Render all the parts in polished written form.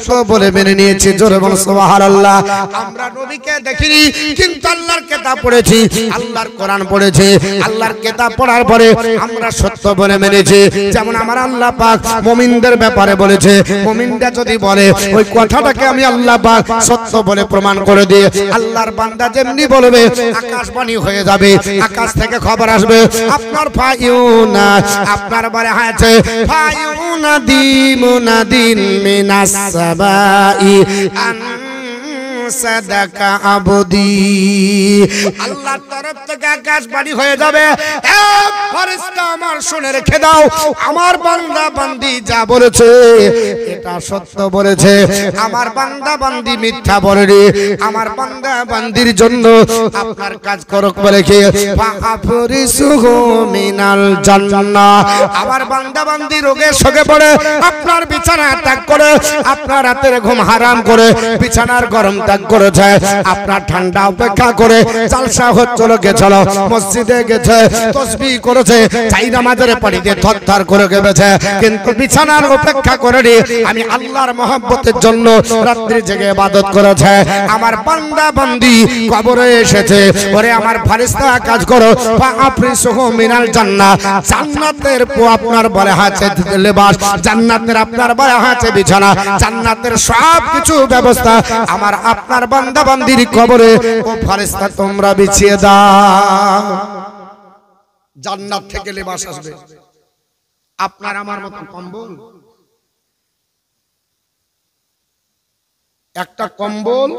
সত্য বলে মেনে নিয়েছি। জোরে বল সুবহানাল্লাহ। আমরা নবীকে দেখিনি কিন্তু আল্লাহর কিতাব পড়েছি, আল্লাহর কোরআন পড়েছি। আল্লাহর কিতাব পড়ার পরে আমরা সত্য বলে মেনেছি। যেমন আমার আল্লাহ পাক মুমিনদের ব্যাপারে বলেছে, মুমিনরা যদি বলে ওই কথাটাকে আমি আল্লাহ পাক সত্য বলে প্রমাণ করে দিয়ে আল্লাহর বান্দা যেমনি বলবে আকাশবাণী হয়ে যাবে, আকাশ থেকে খবর আসবে আপনার ফায়ুনা, আপনার বারে আছে ফায়ুনা দিমুনাদিন মিনাস সাবাই আন সাদাকা আবদি। আল্লাহর তরফ থেকে আকাশবাণী হয়ে যাবে, এক ফেরেশতা আমার শুনে রেখে দাও, আমার বান্দা বান্দি যা বলেছে এটা সত্য বলেছে, আমার বান্দা বান্দি মিথ্যা বলেনি। আমার বান্দা বান্দির জন্য আপনার কাজ করক বলে কি ফাফরিসুহু মিনাল জান্নাহ। আমার বান্দা বান্দি রোগে শোকে পড়ে আপনার বিছানা ত্যাগ করে, আপনার রাতের ঘুম হারাম করে বিছানার গরম করেছে, আপনার ঠান্ডা উপেক্ষা করে জালসা হচ্ছিল গেছিল, মসজিদে গেছে, তাসবিহ করেছে, চাই নামাজের পানিতে থরথর করে গেছে, কিন্তু বিছানার উপেক্ষা করেনি, আমি আল্লাহর মহব্বতের জন্য রাত্রি জেগে ইবাদত করেছে। আমার বান্দা বান্দি কবরে এসেছে, ওরে আমার ফেরেশতা কাজ করো ফাফরিসুহু মিনাল জান্নাহ। জান্নাতের আপনার বলে আছে লেবাস, জান্নাতের আপনার বলে আছে বিছানা, জান্নাতের সব কিছু ব্যবস্থা আমার আপনার বান্দা বান্দির কবরে ও ফেরেশতা তোমরা বিছিয়ে দাও। জান্নাত থেকে লেবাস আসবে, আপনার আমার মত কম্বল, একটা কম্বল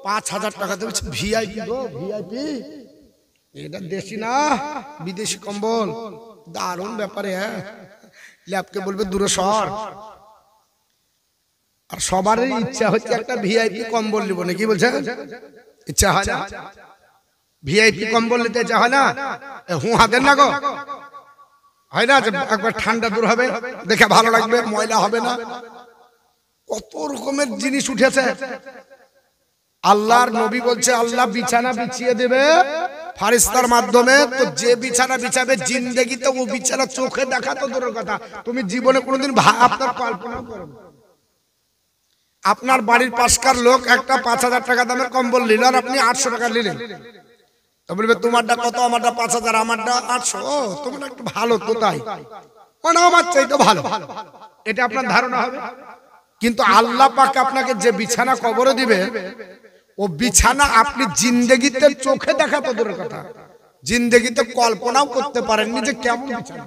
৫,০০০ টাকা দেবে, ভিআইপি গো, ভিআইপি, এটা দেশি না বিদেশি কম্বল, দারুণ ব্যাপারে। হ্যাঁ, ল্যাবকে বলবে দূরে সর। আর সবারই ইচ্ছা হচ্ছে একটা ভিআইপি কম্বল নিব, নাকি বলছেন? ইচ্ছা হয় না? ভিআইপি কম্বল নিতে ইচ্ছা হয় না? হাতের না গো, হয় না? একবার ঠান্ডা দূর হবে, দেখে ভালো লাগবে, ময়লা হবে না। কত রকমের জিনিস উঠেছে। আল্লাহর নবী বলছে আল্লাহ বিছানা বিছিয়ে দেবে ফেরেশতার মাধ্যমে, তো যে বিছানা বিছাবে জিন্দেগিতে ও বিছানা চোখে দেখা তো দূরের কথা, তুমি জীবনে কোনোদিন আপনার কল্পনা করো না। আপনার বাড়ির পাশকার লোক একটা ৫,০০০ টাকা দামের কম্বল নিল আর আপনি ৮০০ টাকা নিলেন, তো বলবে তোমারটা কত, আমারটা ৫,০০০, আমারটা ৮০০। ও তোমার একটু ভালো তো, তাই মানে আমার চাইতে ভালো, এটা আপনার ধারণা হবে। কিন্তু আল্লাহ পাক আপনাকে যে বিছানা কবরে দিবে, ও বিছানা আপনি জিন্দেগিতে চোখে দেখা তো দূরের কথা, জিন্দেগিতে কল্পনাও করতে পারেননি যে কেমন বিছানা।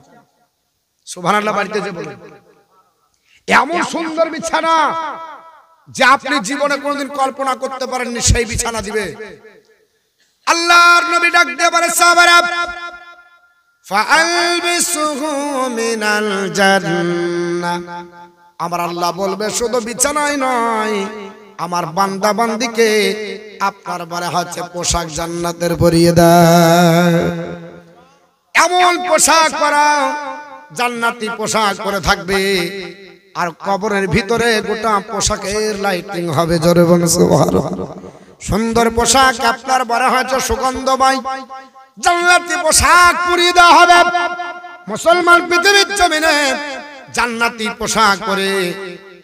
সুবহানাল্লাহ। বাড়িতে যে বলে এমন সুন্দর বিছানা যে আপনি জীবনে কোনোদিন কল্পনা করতে পারেননি, সেই বিছানা দিবে। আল্লাহর নবী ডাক দিয়ে বলে সাহাবারা ফাআলবিসুহু মিনাল জান্নাহ। আমার আল্লাহ বলবে শুধু বিছানাই নয়, আমার বান্দা বান্দিকে আপনার বলে হচ্ছে পোশাক জান্নাতের পরিয়ে দেয়। এমন পোশাক পরা, জান্নাতি পোশাক পরে থাকবে, আর কবরের ভিতরে গোটা পোশাকের লাইটিং হবে। জোরে বলুন সুবহানাল্লাহ। সুন্দর পোশাক আপনার বলা হয়েছে সুগন্ধময় জান্নাতি পোশাক পরিয়ে দেওয়া হবে। মুসলমান পৃথিবীর জমিনে জান্নাতি পোশাক পরে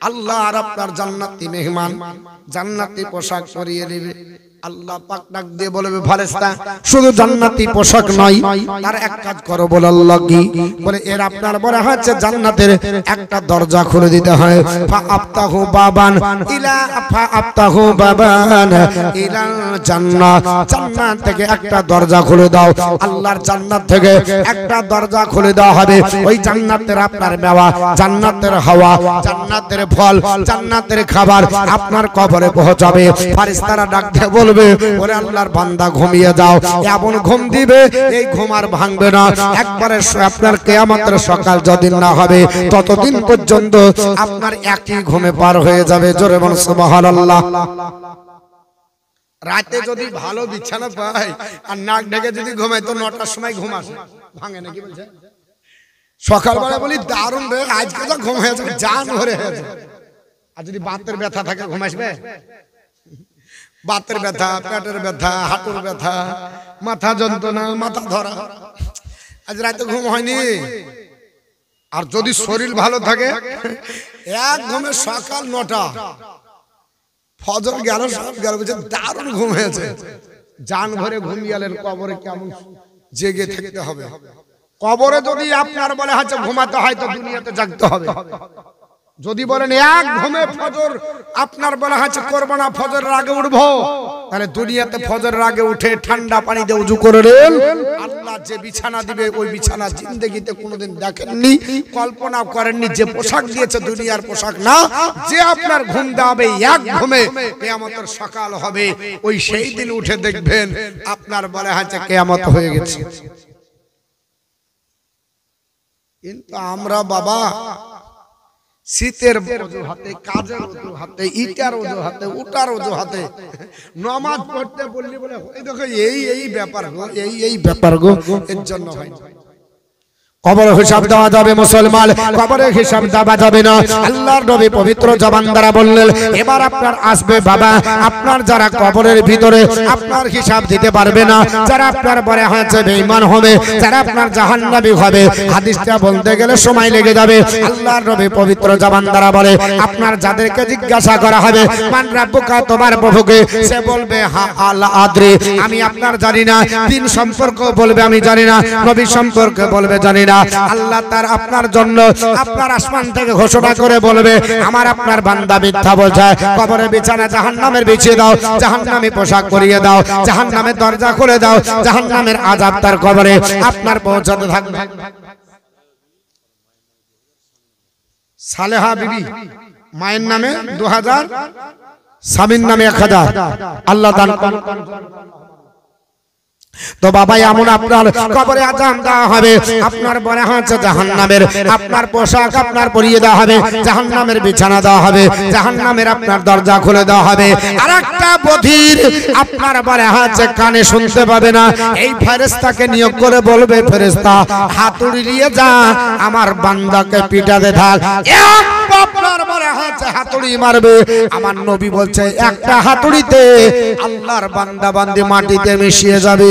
আল্লাহ আর আপনার জান্নাতি মেহমান জান্নাতি পোশাক পরিয়ে দেবে। আল্লাহ পাক ডাক দিয়ে বলবে ফেরেশতা শুধু জান্নাতি পোশাক নয়, তার এক কাজ করো। বলে আল্লাহ কি? বলে এর আপনার বলা হচ্ছে জান্নাতের একটা দরজা খুলে দিতে হয়। ফাআফতাহু বাবান ইলা ফাআফতাহু বাবান ইলা জান্নাত। জান্নাত থেকে একটা দরজা খুলে দাও। আল্লাহর জান্নাত থেকে একটা দরজা খুলে দেওয়া হবে। ওই জান্নাতের আপনার মেওয়া, জান্নাতের হাওয়া, জান্নাতের ফল, জান্নাতের খাবার আপনার কবরে পৌঁছাবে। ফেরেশতারা ডাক দিয়ে বলবে ওরে আল্লাহর বান্দা ঘুমিয়ে যাও। এমন ঘুম দিবে এই ঘুম আর ভাঙবে না। একবারে আপনার কিয়ামতের সকাল যতদিন না হবে ততদিন পর্যন্ত আপনার একই ঘুমে পার হয়ে যাবে। জোরে বল সুবহানাল্লাহ। রাতে যদি ভালো বিছানা পাই আর নাক ঢেকে যদি ঘুমাই তো ৯টার সময় ঘুম আসে, ভাঙে নাকি বলছে? সকালবেলা বলি দারুণ রে আজকে তো ঘুম হয়েছে, জান ভরে হয়েছে। আর যদি বাতের ব্যথা থাকে ঘুম আসবে? বাতের ব্যথা, পেটের ব্যথা, হাঁটুর ব্যথা, মাথা যন্ত্রণা, মাথা ধরা, আজ রাতে ঘুম হয়নি, আর যদি শরীর ভালো থাকে এক ঘুমে সকাল 9টা ফজর গেল সব গেল, বুঝে দারুণ ঘুম হয়েছে। জান ভরে ঘুমিয়ালেন, কবরে কেমন জেগে থাকতে হবে। কবরে যদি আপনার বলে হচ্ছে ঘুমাতে হয় তো দুনিয়াতে জাগতে হবে। যদি বলেন এক ঘুমে ফজর আপনার বলা হচ্ছে করবো না, ফজরের আগে উঠবো, তাহলে দুনিয়াতে ফজরের আগে উঠে ঠান্ডা পানি দিয়ে উজু করে নেন। আল্লাহ যে বিছানা দিবে ওই বিছানা জিন্দেগিতে কোনোদিন দেখেননি, কল্পনা করেননি। যে পোশাক দিয়েছে দুনিয়ার পোশাক না, যে আপনার ঘুম দেওয়াবে এক ঘুমে কিয়ামতের সকাল হবে, ওই সেই দিন উঠে দেখবেন আপনার বলা হচ্ছে কিয়ামত হয়ে গেছে। কিন্তু আমরা বাবা শীতের অজুহাতে, কাজের অজুহাতে, ইটার অজুহাতে, উটার অজুহাতে নামাজ পড়তে বললি বলে এই দেখো এই ব্যাপার গো, এই ব্যাপার গো, এর জন্য হয়। কবরে হিসাব দেওয়া যাবে মুসলমান, কবরে হিসাব দেওয়া যাবে না। আল্লাহর নবী পবিত্র জবান দ্বারা বললেন, এবার আপনার আসবে বাবা, আপনার যারা কবরের ভিতরে আপনার হিসাব দিতে পারবে না, যারা আপনার বলে হয়েছে বেঈমান হবে, যারা আপনার জাহান্নামী হবে, হাদিসটা বলতে গেলে সময় লেগে যাবে। আল্লাহর নবী পবিত্র জবান দ্বারা বলে, আপনার যাদেরকে জিজ্ঞাসা করা হবে মান রাব্বুকা, তোমার প্রভুকে, সে বলবে হা আল্লাহ আদ্রি, আমি আপনার জানি না। দিন সম্পর্ক বলবে আমি জানি না, নবী সম্পর্কে বলবে জানি না। আল্লাহ তার আপনার জন্য আপনার আসমান থেকে ঘোষণা করে বলবে, আমার আপনার বান্দা মিথ্যা বলছে, কবরে বিছানা জাহান্নামের বিছিয়ে দাও, জাহান্নামী পোশাক পরিয়ে দাও, জাহান্নামের দরজা খুলে দাও, জাহান্নামের আযাব তার কবরে আপনার পৌঁছাতে থাকবে। সালেহা বিবি, মায়ের নামে 2000, স্বামীর নামে 1000, আল্লাহ দান করুন। তো বাবা এমন আপনার কবরে আযাব দেওয়া হবে, আপনার বলা হচ্ছে জাহান্নামের আপনার পোশাক আপনার পরিয়ে দেওয়া হবে, জাহান্নামের বিছানা দেওয়া হবে, জাহান্নামের আপনার দরজা খুলে দেওয়া হবে। আরেকটা বধির আপনার বলা হচ্ছে কানে শুনতে পাবে না, এই ফেরেশতাকে নিয়োগ করে বলবে, ফেরেশতা হাতুড়ি নিয়ে যা, আমার বান্দাকে পিটাতে থাক। আপনার বলা হচ্ছে হাতুড়ি মারবে, আমার নবী বলছে একটা হাতুড়িতে আল্লাহর বান্দা বান্দি মাটিতে মিশিয়ে যাবে।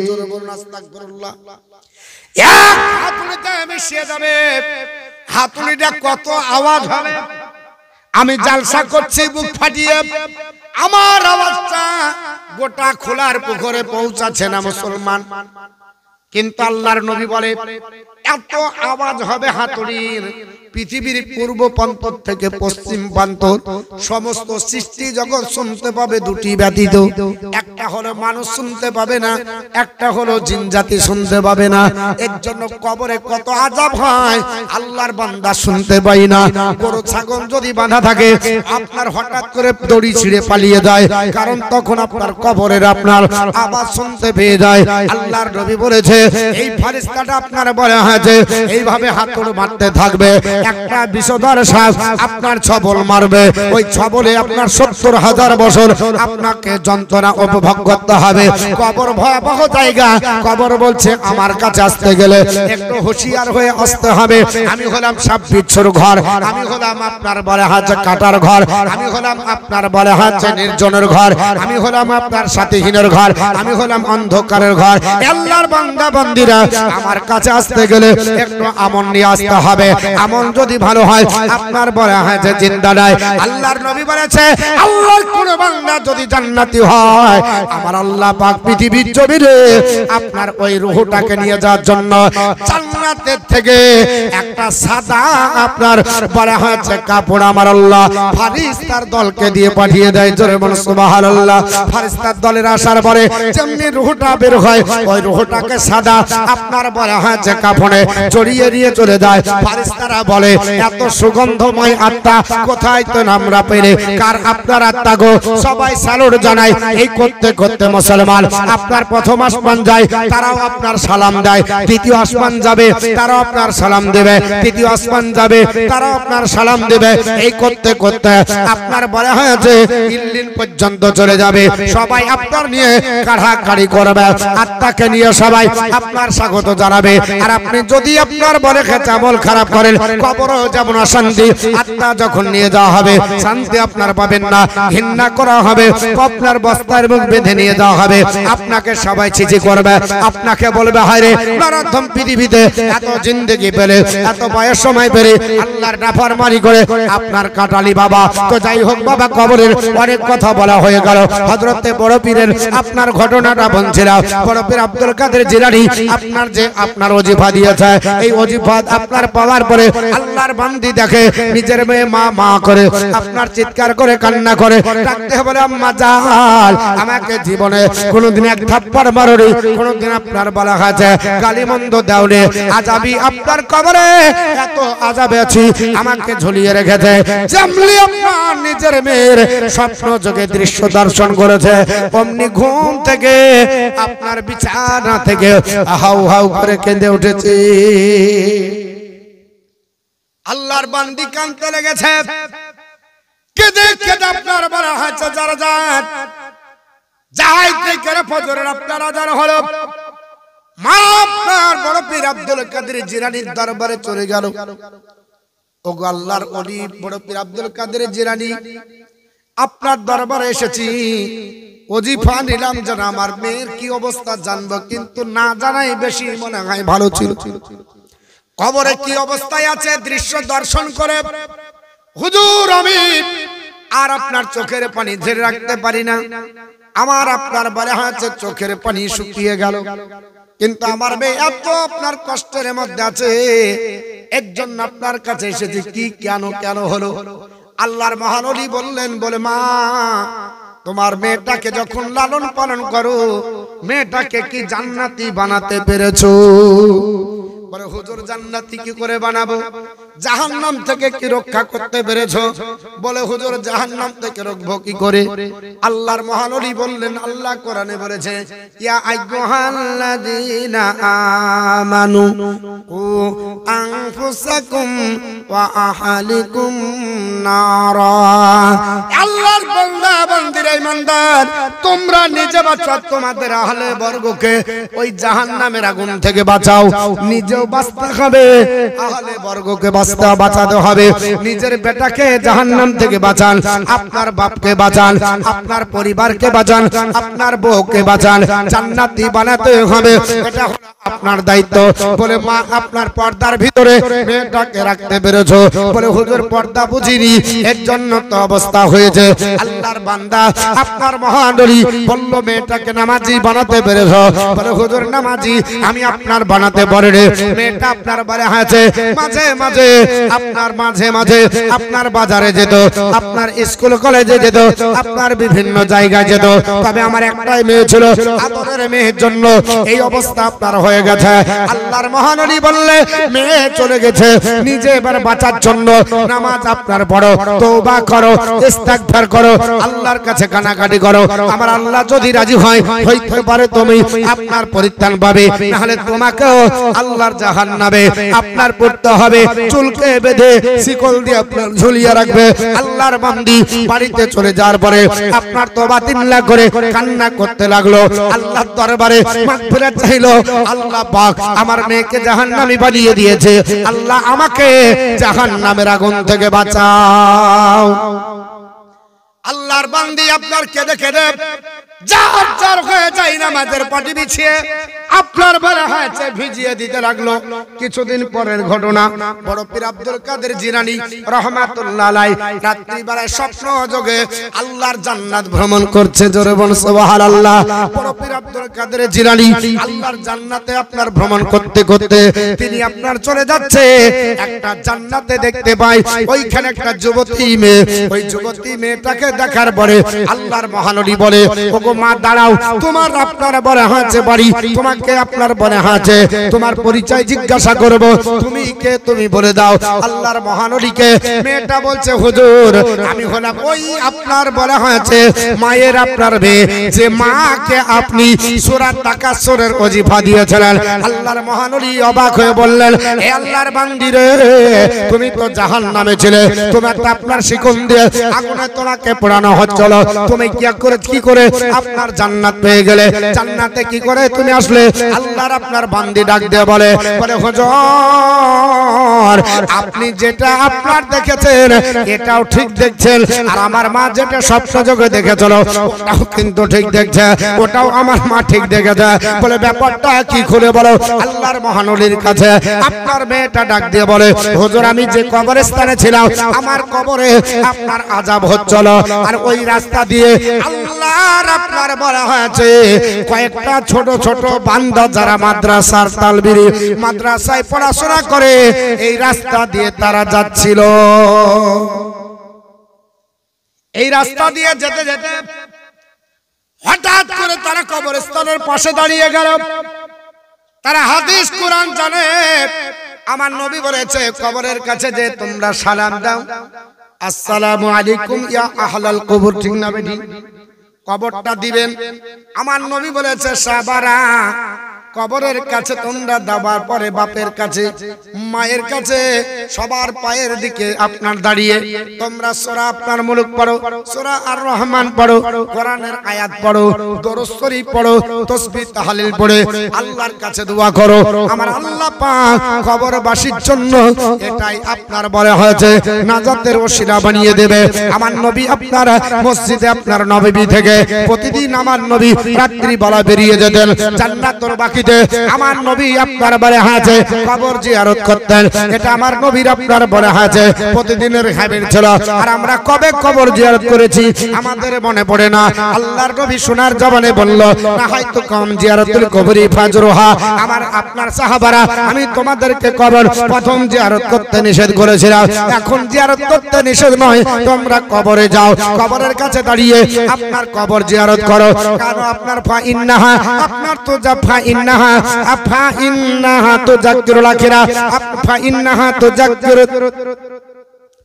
জোরে বলুন আস্তাগফিরুল্লাহ। এক হাতুড়িতে মিশিয়ে যাবে। হাতুড়িটা কত আওয়াজ হবে, আমি জালসা করছি বুক ফাটিয়ে, আমার আওয়াজটা গোটা খোলার পুকুরে পৌঁছাচ্ছে না মুসলমান। কিন্তু আল্লাহর নবী বলে এত আওয়াজ হবে হাতুড়ির, পৃথিবীর পূর্ব প্রান্ত থেকে পশ্চিম প্রান্ত সমস্ত সৃষ্টি জগৎ শুনতে পাবে দুটি ব্যতীত। একটা হলো মানুষ শুনতে পাবে না, একটা হলো জিন জাতি শুনতে পাবে না। এর জন্য কবরে কত আযাব হয় আল্লাহর বান্দা শুনতে পাই না। গরু ছাগল যদি বাঁধা থাকে আপনার হঠাৎ করে দড়ি ছিঁড়ে পালিয়ে যায়, কারণ তখন আপনার কবরের আপনার আওয়াজ শুনতে পেয়ে যায়। আল্লাহর নবী বলেছে এই ফেরেশতাটা আপনার বলা হয়েছে এইভাবে হাতুড়ি মারতে থাকবে, একটা বিষধর সাপ আপনার ছবল মারবে, ওই ছবলে আপনার 70,000 বছর আপনাকে যন্ত্রণা উপভোগ করতে হবে। কবর ভয়াবহ জায়গা। কবর বলছে আমার কাছে আসতে গেলে একটু হুঁশিয়ার হয়ে আসতে হবে। আমি হলাম সাপ বিচ্ছুর ঘর, আমি হলাম আপনার বলে হচ্ছে কাটার ঘর, আমি হলাম আপনার বলে হচ্ছে নির্জনের ঘর, আমি হলাম আপনার সাথীহীনের ঘর, আমি হলাম অন্ধকারের ঘর। আল্লাহর বান্দা বান্দীরা আমার কাছে আসতে গেলে একটু আমল নিয়ে আসতে হবে। আমল যদি ভালো হয় আপনার বলা হয় যে জিন্দা নাই। আল্লাহর নবী বলেছে আল্লাহর কোন বান্দা যদি জান্নাতি হয়, আমার আল্লাহ পাক পৃথিবীর জমিনে আপনার ওই রূহটাকে নিয়ে যাওয়ার জন্য জান্নাতের থেকে একটা সাদা আপনার বলা হয়েছে কাপড় আমার আল্লাহ ফেরেশতার দলকে দিয়ে পাঠিয়ে দেয়। জোরে বলুন সুবহানাল্লাহ। ফেরেশতার দলের আসার পরে যেমনি রূহটা বের হয়, ওই রূহটাকে সাদা আপনার বলা হয়েছে কাপড়ে জড়িয়ে নিয়ে চলে যায়। ফেরেশতারা বলে এত সুগন্ধময় আত্মা কোথায় তো আমরা পেলে, কার আপনার আত্মা গো? সবাই সালুট জানায়। এই করতে করতে মুসলমান আপনার প্রথম আসমান যায়, তারাও আপনার সালাম দেয়। দ্বিতীয় আসমান যাবে, তারাও আপনার সালাম দেবে। তৃতীয় আসমান যাবে, তারাও আপনার সালাম দেবে। এই করতে করতে আপনার বলা হয়েছে ইল্লিন পর্যন্ত চলে যাবে। সবাই আপনার নিয়ে কাড়াকাড়ি করবে, আত্মাকে নিয়ে সবাই আপনার স্বাগত জানাবে। আর আপনি যদি আপনার বলে খেতে আমল খারাপ করেন, কবরও যেমন অশান্তি, আত্মা যখন নিয়ে যাওয়া হবে শান্তি আপনার পাবেন না, ঘৃণা করা হবে, আপনার বস্তার মুখ বেঁধে নিয়ে যাওয়া হবে, আপনাকে সবাই ছিচি করবে, আপনাকে বলবে হায়রে নরধম পৃথিবীতে এত জিন্দেগি পেলে, এত বয়স সময় পেলে আল্লাহর নাফরমানি করে আপনার কাটালি বাবা। তো যাই হোক বাবা, কবরের অনেক কথা বলা হয়ে গেল। হযরতে বড় পীরের আপনার ঘটনাটা বলছিলাম। বড় পীর আব্দুল কাদের জিলানী আপনার যে আপনার ওজিফা দিয়েছে, এই ওজিফা আপনার পাওয়ার পরে আল্লাহর বান্দি দেখে নিজের মেয়ে মা মা করে আপনার চিৎকার করে কান্না করে ডাকতে বলে আম্মা জান আমাকে জীবনে কোনোদিন এক থাপ্পড় মারোনি, কোনোদিন আপনার বলা হয়েছে গালিমন্দ দাওনি, আজাবি আপনার কবরে এত আজাবে আছি আমাকে ঝুলিয়ে রেখেছে। যেমনি আপনার নিজের মেয়ের স্বপ্ন যোগে দৃশ্য দর্শন করেছে, অমনি ঘুম থেকে আপনার বিছানা থেকে হাউ হাউ করে কেঁদে উঠেছে। আল্লাহর বান্দি কাঁদতে লেগেছে, কেঁদে কেঁদে আপনার বলা হয়েছে যারা যান যাই থেকে ফজরের আপনার আজান হলো, মা আপনার বড় পীর আব্দুল কাদের জিলানীর দরবারে চলে গেল। ওগো আল্লাহর ওলি বড় পীর আব্দুল কাদের জিলানী, আপনার দরবারে এসেছি, ওজিফা নিলাম যেন আমার মেয়ের কি অবস্থা জানবো, কিন্তু না জানাই বেশি মনে হয় ভালো ছিল। কবরে কি অবস্থায় আছে দৃশ্য দর্শন করে হুজুর আমি আর আপনার চোখের পানি ধরে রাখতে পারি না, আমার আপনার বলে হয়েছে চোখের পানি শুকিয়ে গেল, কিন্তু আমার মেয়ে এত আপনার কষ্টের মধ্যে আছে, একজন আপনার কাছে এসেছে, কি কেন কেন হলো? আল্লাহর মহানবী বললেন, বলে মা তোমার মেয়েটাকে যখন লালন পালন করো মেয়েটাকে কি জান্নাতি বানাতে পেরেছো? বলে হুজুর জান্নাতি কি করে বানাবো? জাহান্নাম থেকে কি রক্ষা করতে পেরেছো? বলে হুজুর জাহান্নাম থেকে রক্ষা কি করে? আল্লাহর মহানবী বললেন, আল্লাহ কোরআনে বলেছে ইয়া আইয়ুহাল্লাযীনা আমানু কু আনফুসাকুম ওয়া আহলিকুম নারা। আল্লাহর বান্দা বান্দিরা ইমানদার, তোমরা নিজে বাঁচাও, তোমাদের আহলে বর্গকে ওই জাহান্নামের আগুন থেকে বাঁচাও, নিজেও বাঁচতে হবে, আহলে বর্গকে বাঁচাতে হবে। নিজের বেটাকে জাহান্নাম থেকে বাঁচান, আপনার বাপকে বাঁচান, আপনার পরিবারকে বাঁচান, আপনার বউকে বাঁচান, জান্নাতি বানাতে হবে, এটা হলো আপনার দায়িত্ব। বলে মা আপনার পর্দার ভিতরে মেয়েটাকে রাখতে পেরেছো? বলে হুজুর পর্দা বুঝিনি, এর জন্য তো অবস্থা হয়েছে। আল্লাহর বান্দা আপনার মহানবী বলল মেয়েটাকে নামাজি বানাতে পেরেছো? বলে হুজুর নামাজি আমি আপনার বানাতে পারিনি। মেয়েটা আপনার বাড়ি আছে, মাঝে মাঝে আপনার মাঝে মাঝে আপনার বাজারে যেত, আপনার স্কুল কলেজে যেত, আপনার বিভিন্ন জায়গায় যেত, তবে আমার একটাই মেয়ে ছিল, আদরের মেয়ের জন্য এই অবস্থা আপনার হয়ে গেছে। আল্লাহর মহানবী বললে মেয়ে চলে গেছে, নিজে এবার বাঁচার জন্য নামাজ আপনার পড়ো, তওবা করো, ইস্তিগফার করো, আল্লাহর কাছে কানাকাটি করো। আমার আল্লাহ যদি রাজি হয় হইতে পারে তুমি আপনার পরিত্রাণ পাবে, না হলে তোমাকেও আল্লাহর জাহান্নামে আপনার পড়তে হবে। চুলকে বেঁধে শিকল দিয়ে আপনার ঝুলিয়ে রাখবে। আল্লাহর বান্দি বাড়িতে চলে যাওয়ার পরে আপনার তওবা তিল্লা করে কান্না করতে লাগলো, আল্লাহর দরবারে মাগফিরাত চাইলো। আল্লাহ পাক আমার মেয়েকে জাহান্নামী বানিয়ে দিয়েছে, আল্লাহ আমাকে জাহান্নামের আগুন থেকে বাঁচাও। আল্লাহর বান্দি আপনার কেঁদে কেঁদে যার যার হয়ে যায় নামাজের পাটি বিছিয়ে আপনার বেলা হয়েছে ভিজিয়ে দিতে লাগলো। কিছুদিন পরের ঘটনা, বড় পীর আব্দুল কাদের জিলানী রাহমাতুল্লাহ আলাইহি রাত্রি বেলায় স্বপ্ন যোগে আল্লাহর জান্নাত ভ্রমণ করছে। জোরে বলুন সুবহানাল্লাহ। বড় পীর আব্দুল কাদের জিলানী আল্লাহর জান্নাতে আপনার ভ্রমণ করতে করতে তিনি আপনার চলে যাচ্ছে, একটা জান্নাতে দেখতে পায় ওইখানে একটা যুবতী মেয়ে। ওই যুবতী মেয়েটাকে দেখার পরে আল্লাহর মহানবী বলে, ওগো মা দাঁড়াও, তোমার আপনার বলে হয়েছে বাড়ি, তোমাকে আপনার বলে হয়েছে তোমার পরিচয় জিজ্ঞাসা করব, তুমি কে তুমি বলে দাও। আল্লাহর মহানবীকে মেয়েটা বলছে, হুজুর আমি হলাম ওই আপনার বলে হয়েছে মায়ের আপনার মেয়ে, যে মাকে আপনি সূরা তাকাসসুরের ওজিফা দিয়েছিলেন। আল্লাহর মহানবী অবাক হয়ে বললেন, হে আল্লাহর বান্দি রে, তুমি তো জাহান্নামে ছিলে, তোমার তো আপনার শিকল দিয়ে আগুনে তোমাকে পোড়ানো হচ্ছিল, তুমি কি করে আপনার জান্নাত পেয়ে গেলে? জান্নাতে কি করে তুমি আসলে? আল্লাহর আপনার বান্দি ডাক দিয়ে বলে হুজুর আপনি যেটা আপনার দেখেছেন এটাও ঠিক দেখছেন, আর আমার মা যেটা স্বপ্ন যোগে দেখেছিল ওটাও কিন্তু ঠিক দেখছে, ওটাও আমার মা ঠিক দেখেছে। বলে ব্যাপারটা কি খুলে বলো। আল্লাহর মহানবীর কাছে আপনার মেয়েটা ডাক দিয়ে বলে হুজুর আমি যে কবরস্থানে ছিলাম আমার কবরে আপনার আযাব হচ্ছিল, আর ওই রাস্তা দিয়ে আল্লাহর আপনার বলা হয়েছে কয়েকটা ছোট ছোট বান্দা যারা মাদ্রাসার তালবিরি মাদ্রাসায় পড়াশোনা করে এই রাস্তা দিয়ে তারা যাচ্ছিল। এই রাস্তা দিয়ে যেতে যেতে হঠাৎ করে তারা কবরস্থানের পাশে দাঁড়িয়ে গেল। তারা হাদিস কোরআন জানে। আমার নবী বলেছে কবরের কাছে যে তোমরা সালাম দাও, আসসালামু আলাইকুম ইয়া আহলাল কবর, ঠিক না বেটি? কবরটা দিবেন। আমার নবী বলেছে সাহাবারা কবরের কাছে তোমরা দাবার পরে বাপের কাছে মায়ের কাছে সবার পায়ের দিকে আপনার দাঁড়িয়ে তোমরা সূরা আপনার মুলক পড়ো, সূরা আর রহমান পড়ো, কোরআনের আয়াত পড়ো, দরুদ শরীফ পড়ো, তাসবিহ তাহলিল পড়ে আল্লাহর কাছে দোয়া করো। আমার আল্লাহ পাক কবরবাসীর জন্য এটাই আপনার বলা হয়েছে নাজাতের ওসিলা বানিয়ে দেবে। আমার নবী আপনার মসজিদে আপনার নববী থেকে প্রতিদিন আমার নবী রাত্রি বেলা বেরিয়ে যেতেন জান্নাতের বাকি আমার নবী আপনার বলে আছে কবর জিয়ারত করতেন। এটা আমার নবীর আপনার বলে আছে প্রতিদিনের হ্যাবিট ছিল। আর আমরা কবে কবর জিয়ারত করেছি আমাদের মনে পড়ে না। আল্লাহর নবী সোনার জবানে বলল না হয়তো কম জিয়ারতুল কবরি ফাজরুহা। আমার আপনার সাহাবারা আমি তোমাদেরকে কবর প্রথম জিয়ারত করতে নিষেধ করেছিলাম, এখন জিয়ারত করতে নিষেধ নয়, তোমরা কবরে যাও, কবরের কাছে দাঁড়িয়ে আপনার কবর জিয়ারত করো। কারণ আপনার ফা ইন্নাহা আপনার তো যা ফা ইন্নাহা আফা ইন্নাহা তুযাক্কিরুল আখিরা আফা ইন্নাহা তুযাক্কিরু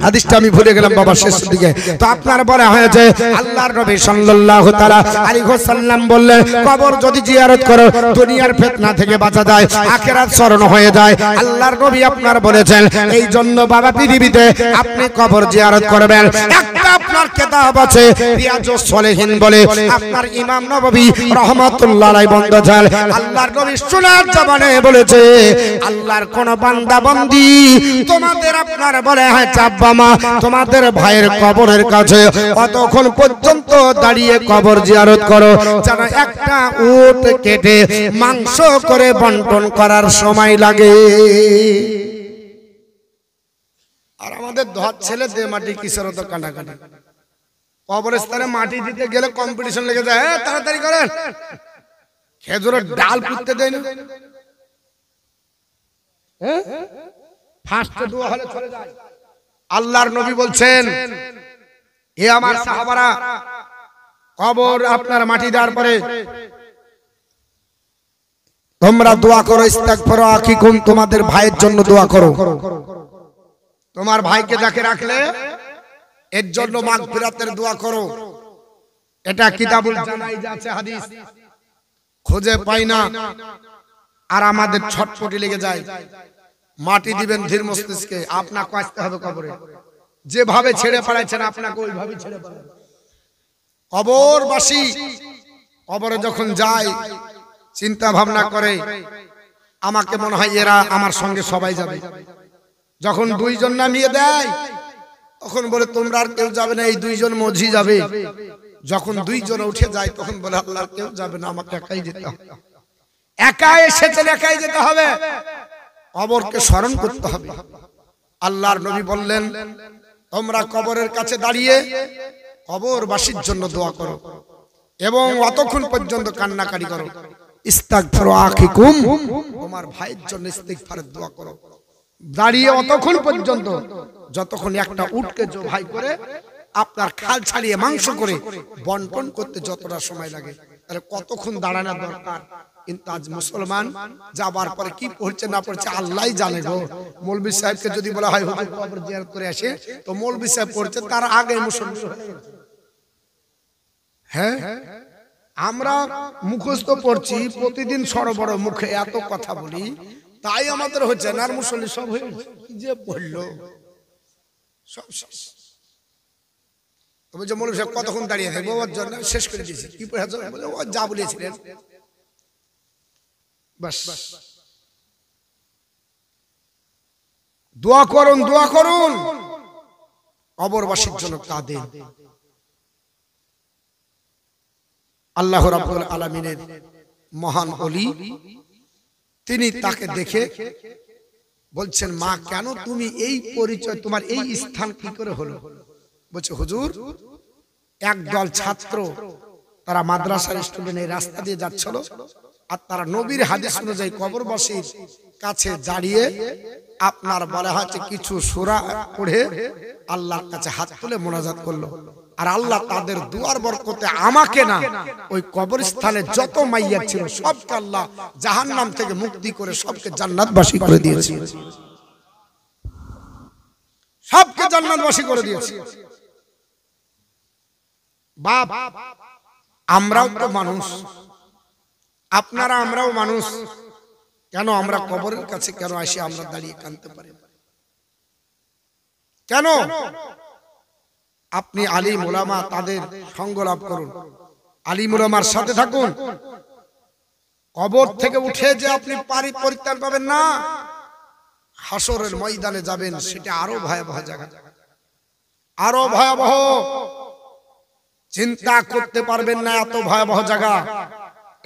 হাদিসটা আমি ভুলে গেলাম বাবা শেষ দিকে। তো আপনার বলা হয়েছে আল্লাহর নবী সাল্লাল্লাহু তাআলা আলাইহি ওয়াসাল্লাম বললেন কবর যদি জিয়ারত করো দুনিয়ার ফিতনা থেকে বাঁচা যায়, আখিরাত স্মরণ হয়ে যায়। আল্লাহর নবী আপনার বলেছেন এই জন্য বাবা পৃথিবীতে আপনি কবর জিয়ারত করবেন। একটা আপনার কিতাব আছে রিয়াজুস সলিহিন বলে, আপনার ইমাম নববী রাহমাতুল্লাহ আলাইহি বন্ধেছেন। আল্লাহর নবী সোনার জবানে বলেছে আল্লাহর কোন বান্দা বান্দি তোমাদের আপনার বলে হয় চাব্বা তোমাদের ভাইয়ের কবরের কাছে অতক্ষণ পর্যন্ত দাঁড়িয়ে কবর জিয়ারত করো যেন একটা উট কেটে মাংস করে বন্টন করার সময় লাগে। আর আমাদের ধর ছেলে দে মাটি কিসের তো কাটাকাটি, কবরস্থানে মাটি দিতে গেলে কম্পিটিশন লেগে যায়, হ্যাঁ তাড়াতাড়ি করেন, খেজুরের ডাল পুঁততে দেয় না, ফার্স্টে দোয়া হলে চলে যায়। আল্লাহর নবী বলছেন এ আমার সাহাবারা কবর আপনার মাটি দেওয়ার পরে তোমরা দোয়া করো ইস্তিগফার আখিকুম, তোমাদের ভাইয়ের জন্য দোয়া করো। তোমার ভাইকে যাকে রাখলে এর জন্য মাগফিরাতের দোয়া করো। এটা কিতাবুল জানাইজ আছে হাদিস, খুঁজে পাই না আর আমাদের ছটপটি লেগে যায়। মাটি দিবেন ধীর মস্তিষ্কে, আপনাকে আসতে হবে কবরে, যেভাবে ছেড়ে পালাইছেন আপনাকে ওইভাবেই ছেড়ে পালাবেন। কবরবাসী কবরে যখন যায় চিন্তা ভাবনা করে আমাকে মনে হয় এরা আমার সঙ্গে সবাই যাবে। যখন দুইজন নামিয়ে দেয় তখন বলে তোমরা আর কেউ যাবে না, এই দুইজন মজি যাবে। যখন দুইজন উঠে যায় তখন বলে আল্লাহ কেউ যাবে না, আমাকে একাই যেতে হবে। একা এসেছেন একাই যেতে হবে, কবরকে স্মরণ করতে হবে। আল্লাহর নবী বললেন তোমরা কবরের কাছে দাঁড়িয়ে কবরবাসীর জন্য দোয়া করো এবং অতক্ষণ পর্যন্ত কান্নাকাটি করো। ইস্তিগফার আখিকুম, তোমার ভাইয়ের জন্য ইস্তিগফারের দোয়া করো। দাঁড়িয়ে অতক্ষণ পর্যন্ত যতক্ষণ একটা উটকে জবাই করে আপনার খাল ছাড়িয়ে মাংস করে বন্টন করতে যতটা সময় লাগে, তাহলে কতক্ষণ দাঁড়ানোর দরকার। কিন্তু আজ মুসলমান যাবার পরে কি পড়ছে না পড়ছে আল্লাহই জানে গো। মৌলভী সাহেবকে যদি বলা হয় হুজুর কবর জিয়ারত করে আসে, তো মৌলভী সাহেব পড়ছে তার আগে মুসলমান। হ্যাঁ আমরা মুখস্থ পড়ছি প্রতিদিন সরবড় মুখে এত কথা বলি, তাই আমাদের হচ্ছে না। আর মুসল্লি সব হয়ে কি যে পড়লো সব শেষ। তবে যে মৌলভী সাহেব কতক্ষণ দাঁড়িয়ে থাকবো ওর জন্য শেষ করে দিয়েছি। কি পড়ে বলে ও যা বলেছিলেন বাস দোয়া করুন, দোয়া করুন, কবরবাসীর জন্য কাঁদেন। আল্লাহ রাব্বুল আলামিনের মহান ওলি, তিনি তাকে দেখে বলছেন, মা কেন তুমি এই পরিচয়, তোমার এই স্থান কি করে হলো? বলছে, হুজুর, একদল ছাত্র তারা মাদ্রাসার স্টুডেন্ট এই রাস্তা দিয়ে যাচ্ছিল, আর তারা নবীর হাদিস অনুযায়ী কবরবাসীর কাছে দাঁড়িয়ে আপনার বলা হচ্ছে কিছু সূরা পড়ে আল্লাহর কাছে হাত তুলে মোনাজাত করলো, আর আল্লাহ তাদের দুয়ার বরকতে আমাকে না, ওই কবরস্থানে যত মাইয়া ছিল সবকে আল্লাহ জাহান্নাম থেকে মুক্তি করে সবকে জান্নাতবাসী করে দিয়েছে, সবকে জান্নাতবাসী করে দিয়েছে। বাপ, আমরাও তো মানুষ, আপনারা আমরাও মানুষ, কেন আমরা কবরের কাছে কেন আসি আমরা দাঁড়িয়ে কাঁদতে পারি? কেন? আপনি আলিম উলামা তাদের সঙ্গ লাভ করুন, আলিম উলামার সাথে থাকুন। কবর থেকে উঠে যে আপনি পরিত্রাণ পাবেন না, হাসরের ময়দানে যাবেন, সেটা আরো ভয়াবহ জায়গা, আরো ভয়াবহ, চিন্তা করতে পারবেন না এত ভয়াবহ জায়গা।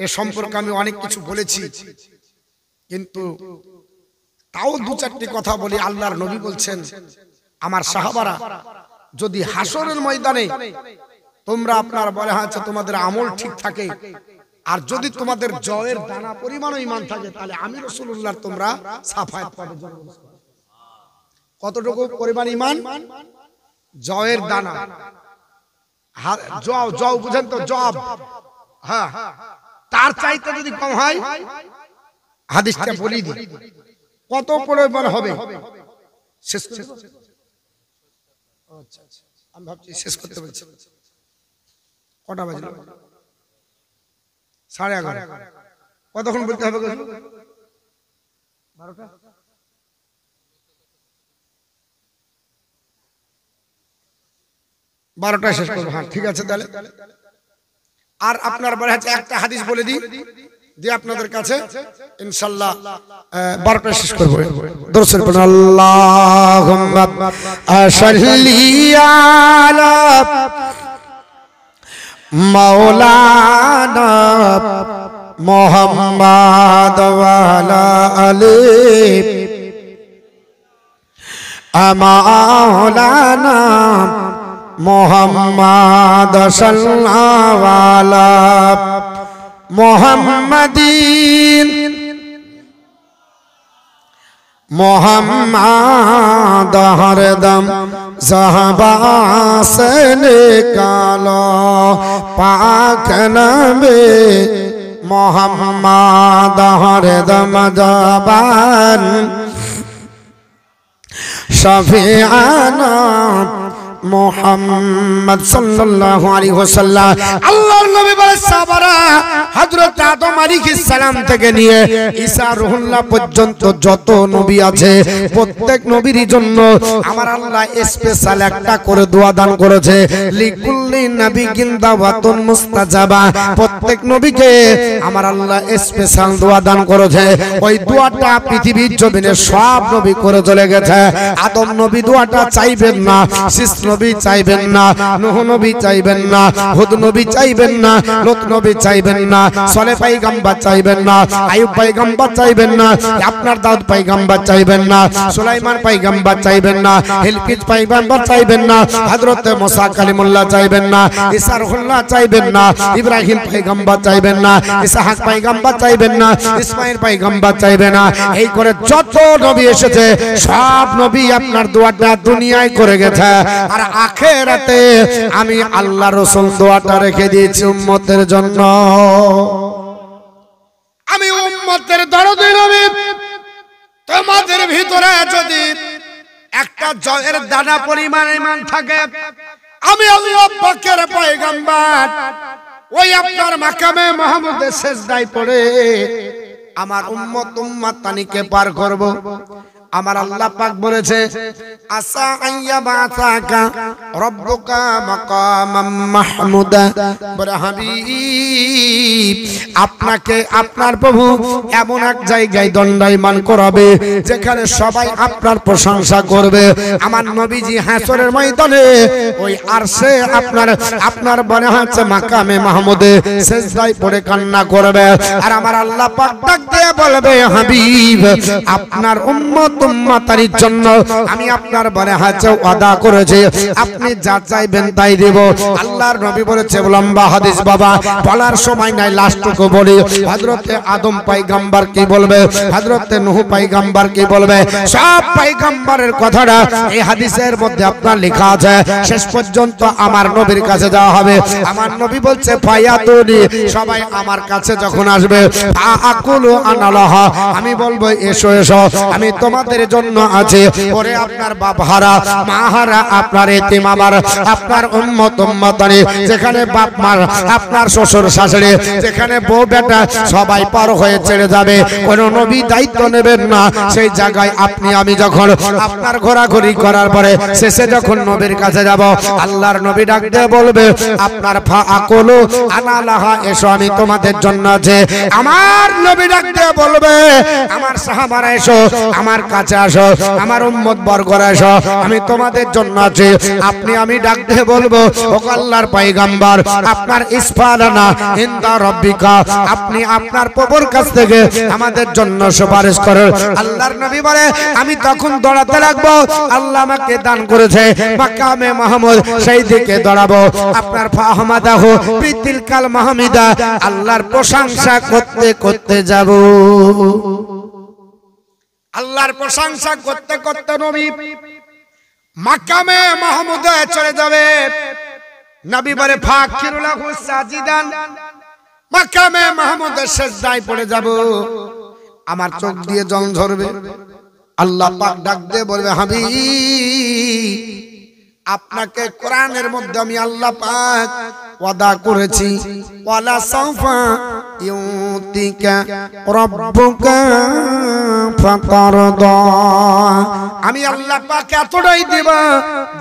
এ সম্পর্কে আমি অনেক কিছু বলেছি, কিন্তু তাও দু চারটি কথা বলি। আল্লাহর নবী বলছেন, আমার সাহাবারা যদি হাসরের ময়দানে তোমরা আপনার বলা হয়েছে তোমাদের আমল ঠিক থাকে, আর যদি তোমাদের জয়ের দানা পরিমাণও ঈমান থাকে, তাহলে আমি রাসূলুল্লাহ তোমরা সাফায়াত পাবে। কতটুকু পরিমাণ ঈমান? জয়ের দানা, জও বুঝেন তো, জব, হ্যাঁ, তার চাইতে যদি কম হয়, হাদিসটা বলি দিই, কত পরিমাণ হবে? শেষ আমি ভাবছি শেষ করতে বলছি। কটা বাজলো? 11:30। কতক্ষণ বলতে হবে? 12টা। 12টায় শেষ করবো। হ্যাঁ, ঠিক আছে। তাহলে আর আপনার বলে হচ্ছে একটা হাদিস বলে দিই, দিয়ে আপনাদের কাছে ইনশাআল্লাহ 12টায় শেষ করবো। দরুদ পড়ুন, আল্লাহুম্মা সাল্লি আলা মাওলানা মুহাম্মাদ ওয়া আলা আলি মাওলানা মুহাম্মাদ সাল্লাল্লাহু আলা মুহাম্মাদিন মুহাম্মাদ হরদম সাহাবা से निकालो पाक नबी मुहम्मद हरदम जबान शफीआना মুহাম্মদ সাল্লাল্লাহু আলাইহি ওয়াসাল্লাম। আল্লাহর নবী বলে, সাহাবারা হযরত আদম আলাইহিস সালাম থেকে নিয়ে ঈসা রুহুল্লাহ পর্যন্ত যত নবী আছে, প্রত্যেক নবীর জন্য আমার আল্লাহ স্পেশাল একটা করে দোয়া দান করেছে। লিকুল্লি নাবিয়্যিন দাওয়াতুন মুস্তাজাবা, প্রত্যেক নবীকে আমার আল্লাহ স্পেশাল দোয়া দান করেছে। ওই দোয়াটা পৃথিবীর জমিনে সব নবী করে চলে গেছে। আদম নবী দোয়াটা চাইবেন না, শীষ নবী চাইবেন না, নূহ নবী চাইবেন না, হুদ নবী চাইবেন না, লূত নবী চাইবেন না, সালেহ পয়গম্বর চাইবেন না, আইয়ুব পয়গম্বর চাইবেন না, আপনার দাউদ পয়গম্বর চাইবেন না, সুলাইমান পয়গম্বর চাইবেন না, হিলকিস পয়গম্বর চাইবেন না, হযরত মুসা কালিমুল্লাহ চাইবেন না, ঈসা রুহুল্লাহ চাইবেন না, ইব্রাহিম পয়গম্বর চাইবেন না, ইসহাক পয়গম্বর চাইবেন না, ইসমাঈল পয়গম্বর চাইবেন না। এই করে যত নবী এসেছে সব নবী আপনার দোয়াটা দুনিয়ায় করে গেছে। আর আখিরাতে আমি আল্লাহ রাসূল দোয়াটা রেখে দিয়েছি উম্মতের জন্য। আমি উম্মতের দরদি নবী, তোমাদের ভিতরে যদি একটা জয়ের দানা পরিমাণ ঈমান থাকে, আমি আল্লাহ পাকের পয়গম্বর ওই আপনার মাকামে মাহমুদের সিজদায় পড়ে আমার উম্মত উম্মাতানিকে পার করব। আমার আল্লাহ পাক বলেছে আসা আইয়া বাসাকা রব্বুকা মাকামাম মাহমুদা। বলে হাবিব আপনাকে আপনার প্রভু এমন এক জায়গায় দণ্ডায়মান করাবে যেখানে সবাই আপনার প্রশংসা করবে। আমার নবীজি হাসরের ময়দানে ওই আরশে আপনার বলে হচ্ছে মাকামে মাহমুদে সিজদায় পড়ে কান্না করবে। আর আমার আল্লাহ পাক ডাক দিয়ে বলবে হাবিব আপনার উম্মত উম্মতারির জন্য আমি আপনার বলে হচ্ছে ওয়াদা করেছি আপনি যা চাইবেন তাই দেব। আল্লাহর নবী বলেছে লম্বা হাদিস বাবা বলার সময় নাই, লাস্টটুকু বলি। হযরতে আদম পয়গম্বর কি বলবে, হযরতে নূহ পয়গম্বর কি বলবে, সব পয়গম্বরের কথাটা এই হাদিসের মধ্যে আপনার লেখা আছে। শেষ পর্যন্ত আমার নবীর কাছে যাওয়া হবে। আমার নবী বলছে ফায়াতুনি, সবাই আমার কাছে যখন আসবে আকুলু আনালাহা, আমি বলবো এসো এসো আমি তোমাদের জন্য আছে। পরে আপনার বাপ হারা মা হারা আপনার এতিম আমার আপনার উম্মত উম্মতানি যেখানে বাপ মার আপনার শ্বশুর শাশুড়ি যেখানে বউ বেটা সবাই পার হয়ে ছেড়ে যাবে, কোন নবী দায়িত্ব নেবেন না। সেই জায়গায় আপনি আমি যখন আপনার ঘোরাঘুরি করার পরে শেষে যখন নবীর কাছে যাব আল্লাহর নবী ডাক দিয়ে বলবে আপনার ফাআকুলু আনালাহা এসো আমি তোমাদের জন্য আছে। আমার নবী ডাক দিয়ে বলবে আমার সাহাবারা এসো আমার কাছে আসো, আমার উম্মত বর্গরা এসো আমি তোমাদের জন্য আছে। আপনি আমি ডাক দিয়ে বলবো ও আল্লাহর পয়গম্বর আপনার ইসফালানা ইনদা রাব্বিকা, আপনি আপনার প্রভুর কাছ থেকে আমাদের জন্য সুপারিশ করেন। আল্লাহর নবী বলে আমি তখন দৌড়াতে লাগবো আল্লাহ আমাকে দান করেছে মাকামে মাহমুদ, সেই দিকে দৌড়াবো আপনার ফাহমাদাহু বিতিল কাল মাহমিদা, আল্লাহর প্রশংসা করতে করতে যাব। আল্লাহর প্রশংসা করতে করতে নবী মাকামে মাহমুদে চলে যাবে। নবী বলে ফাকিরুলাহু সাজিদান, মাকামে মাহমুদের সিজদায় পড়ে যাব। আমার চোখ দিয়ে জল ঝরবে। আল্লাহ পাক ডাক দিয়ে বলবে হাবিব আপনাকে কোরআনের মধ্যে আমি আল্লাহ পাক ওয়াদা করেছি ওয়ালা সাউফা ইউতিকা রাব্বুকা ফাতারদা, আমি আল্লাহ পাক এতটাই দেব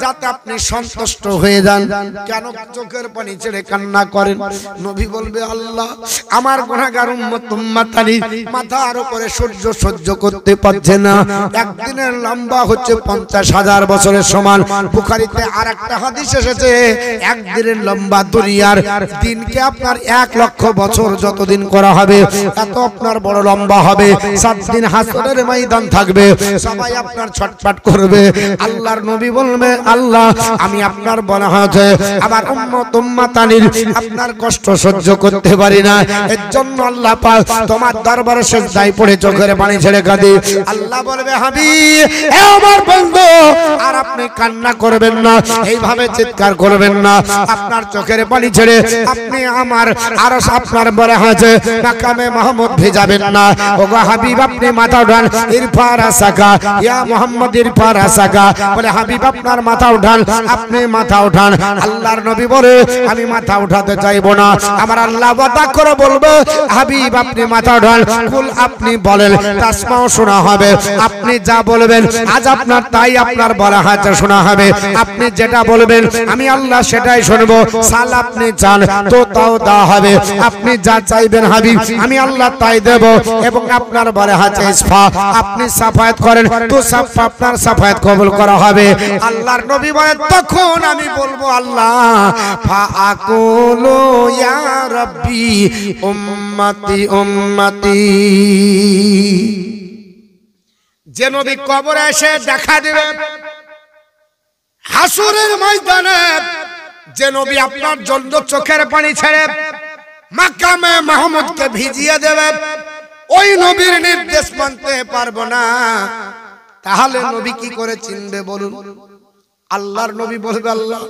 যাতে আপনি সন্তুষ্ট হয়ে যান। কেন চোখের পানি ছেড়ে কান্না করেন? নবী বলবে আল্লাহ আমার গুনাহগার উম্মত উম্মতানি মাথার উপরে সূর্য সহ্য করতে পারছে না। একদিনের লম্বা হচ্ছে 50,000 বছরের সমান। বুখারীতে আরেকটা হাদিস এসেছে একদিনের লম্বা দুনিয়ার দিনকে আপনার 1 লক্ষ বছর যতদিন করা হবে এত আপনার বড় লম্বা হবে। 7 দিন হাসরের ময়দান থাকবে, সবাই আপনার ছটফট করবে। আল্লাহর নবী বলবে আল্লাহ আমি আপনার বলা হয়েছে আমার উম্মত উম্মতানির আপনার কষ্ট সহ্য করতে পারি না, এর জন্য আল্লাহ পাক তোমার দরবারে সিজদায় পড়ে চোখের পানি ছেড়ে কাঁদি। আল্লাহ বলবে হাবিব হে আমার বন্ধু আর আপনি কান্না করবেন না, এইভাবে চিৎকার করবেন না, আপনার চোখের পানি ছেড়ে আপনি আমার আরশ আপনার বলা হয়েছে মাকামে মাহমুদ ভেজাবেন না। ওগো হাবিব আপনি মাথা উঠান, ইরফা রাসাকা ইয়া মুহাম্মদ ইরফা রাসাকা, বলে হাবিব আপনার মাথা উঠান, আপনি মাথা উঠান। আল্লাহর নবী বলে আমি মাথা উঠাতে চাইবো না। আমার আল্লাহ ওয়াদা করে বলবো হাবিব আপনি মাথা উঠান, কুল আপনি বলেন তাসমাও শোনা হবে, আপনি যা বলবেন আজ আপনার তাই আপনার বলা হয়েছে শোনা হবে। আপনি যেটা বলবেন আমি আল্লাহ সেটাই শুনবো। সাল আপনি চান তো তাও দেওয়া হবে, আপনি যা চাইবেন হাবিব আমি আল্লাহ তাই দেব। এবং আপনার বলা হয়েছে ইসফা আপনি সাফায়াত করেন তো আপনার সাফায়াত কবুল করা হবে। আল্লাহর নবী বলেন তখন আমি বলবো আল্লাহ ফাআকুলু ইয়া রাব্বি উম্মতি উম্মতি। যে নবী কবরে এসে দেখা দিবে হাসরের ময়দানে, যে নবী আপনার জন্য চোখের পানি ছেড়ে মাকামে মাহমুদকে ভিজিয়ে দেবে, ওই নবীর নির্দেশ মানতে পারবো না, তাহলে নবী কি করে চিনবে বলুন? আল্লাহর নবী বলবে আল্লাহ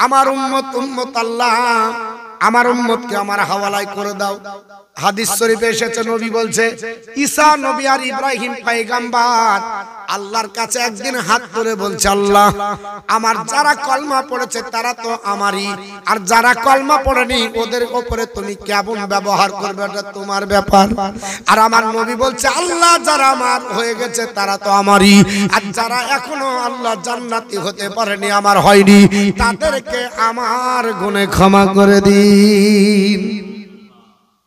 আমার উম্মত উম্মত আল্লাহ আমার উম্মতকে আমার হাওয়ালায় করে দাও। হাদিস শরীফে এসেছে, নবী বলছে ঈসা নবী আর ইব্রাহিম পয়গম্বর আল্লাহর কাছে একদিন হাত তুলে বলছে, আল্লাহ আমার যারা কলমা পড়েছে তারা তো আমারই, আর যারা কলমা পড়েনি ওদের উপরে তুমি কেমন ব্যবহার করবে এটা তোমার ব্যাপার। আর আমার নবী বলছে, আল্লাহ যারা আমার হয়ে গেছে তারা তো আমারই, আর যারা এখনো আল্লাহ জান্নাতি হতে পারেনি, আমার হয়নি, তাদেরকে আমার গুনাহ ক্ষমা করে দিন।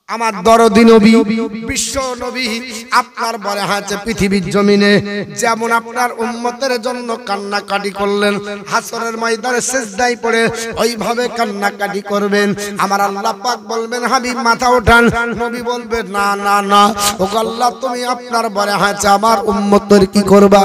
আমার দরদি নবী, বিশ্ব নবী আপনার বলে হয়েছে পৃথিবীর জমিনে যেমন আপনার উম্মতের জন্য কান্নাকাটি করলেন, হাসরের ময়দানে সিজদায় পড়ে ওইভাবে কান্নাকাটি করবেন। আমার আল্লাহ পাক বলবেন, হাবিব মাথা ওঠান। নবী বলবেন, না না না, ও আল্লাহ তুমি আপনার বলে হয়েছে আমার উম্মতের কি করবা?